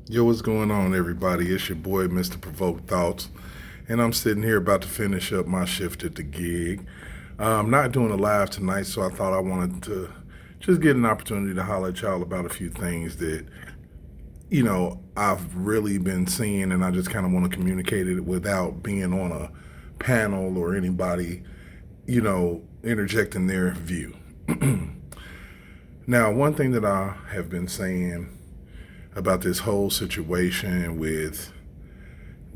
Yo, what's going on, everybody? It's your boy, Mr. Provoked Thoughts, and I'm sitting here about to finish up my shift at the gig. I'm not doing a live tonight, so I thought I wanted to just get an opportunity to holler at y'all about a few things that, I've really been seeing, and I just kind of want to communicate it without being on a panel or anybody, interjecting their view. Now, one thing that I have been saying about this whole situation with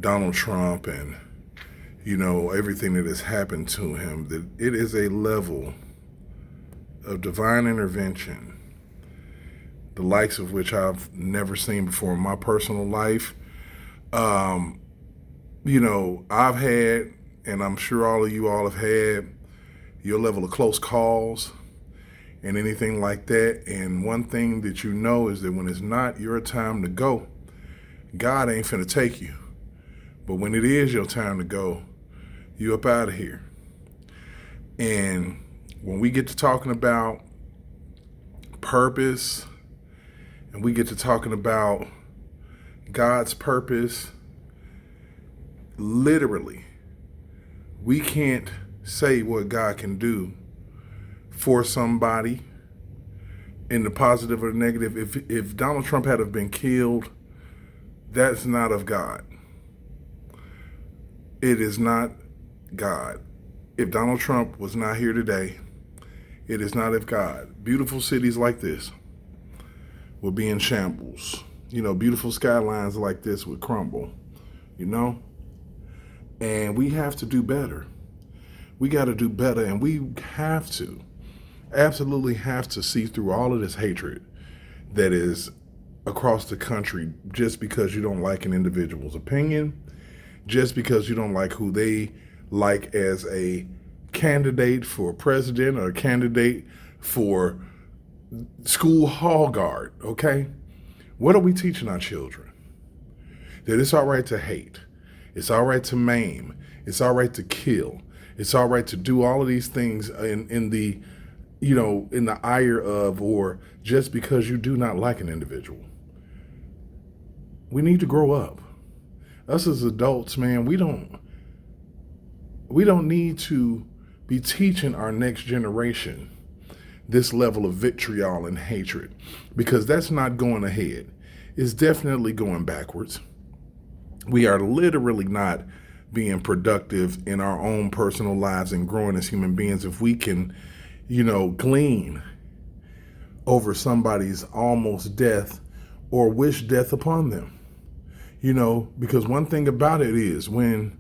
Donald Trump and, everything that has happened to him, that it is a level of divine intervention, the likes of which I've never seen before in my personal life. Um, I've had, and I'm sure all of you all have had, your level of close calls and anything like that. And one thing that you know is that when it's not your time to go, God ain't finna take you. But when it is your time to go, you up out of here. And when we get to talking about purpose and we get to talking about God's purpose, literally, we can't say what God can do for somebody in the positive or the negative. If Donald Trump had have been killed, that's not of God. It is not God. If Donald Trump was not here today, it is not of God. Beautiful cities like this would be in shambles. Beautiful skylines like this would crumble, And we have to do better. We got to do better, and we have to, absolutely have to see through all of this hatred that is across the country just because you don't like an individual's opinion, just because you don't like who they like as a candidate for president or a candidate for school hall guard, okay? What are we teaching our children? That it's all right to hate. It's all right to maim. It's all right to kill. It's all right to do all of these things in the ire of, or just because you do not like an individual. We need to grow up. Us as adults, man, we don't need to be teaching our next generation this level of vitriol and hatred, because that's not going ahead. It's definitely going backwards. We are literally not being productive in our own personal lives and growing as human beings if we can, glean over somebody's almost death or wish death upon them. Because one thing about it is when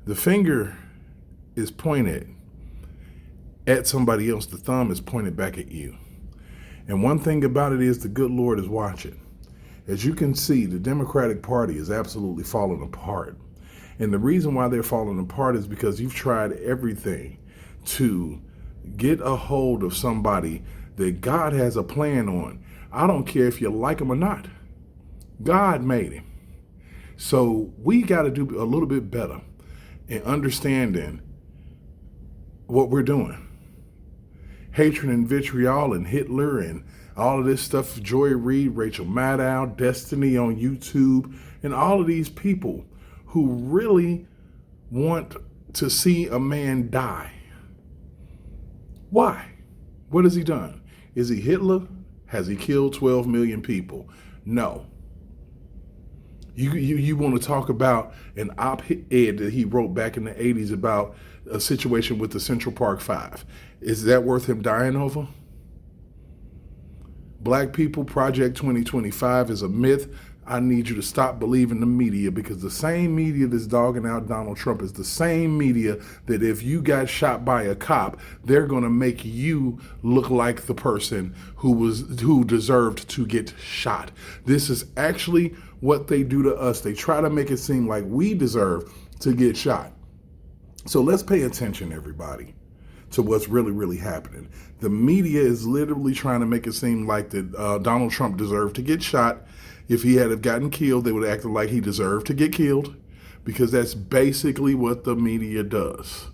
the finger is pointed at somebody else, the thumb is pointed back at you. And one thing about it is the good Lord is watching. As you can see, the Democratic Party is absolutely falling apart. And the reason why they're falling apart is because you've tried everything to get a hold of somebody that God has a plan on. I don't care if you like him or not. God made him. So we got to do a little bit better in understanding what we're doing. Hatred and vitriol and Hitler and all of this stuff, Joy Reid, Rachel Maddow, Destiny on YouTube, and all of these people who really want to see a man die. Why? What has he done? Is he Hitler? Has he killed 12 million people? No. You want to talk about an op-ed that he wrote back in the 80s about a situation with the Central Park Five. Is that worth him dying over? Black people, Project 2025 is a myth. I need you to stop believing the media, because the same media that's dogging out Donald Trump is the same media that if you got shot by a cop, they're going to make you look like the person who deserved to get shot. This is actually what they do to us. They try to make it seem like we deserve to get shot. So let's pay attention, everybody, to what's really, really happening. The media is literally trying to make it seem like that Donald Trump deserved to get shot. If he had gotten killed, they would act like he deserved to get killed, because that's basically what the media does.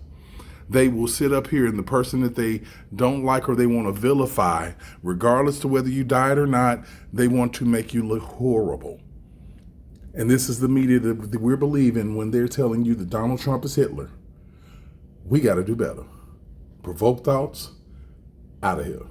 They will sit up here and the person that they don't like or they want to vilify, regardless to whether you died or not, they want to make you look horrible. And this is the media that we're believing when they're telling you that Donald Trump is Hitler. We got to do better. Provoke thoughts, out of here.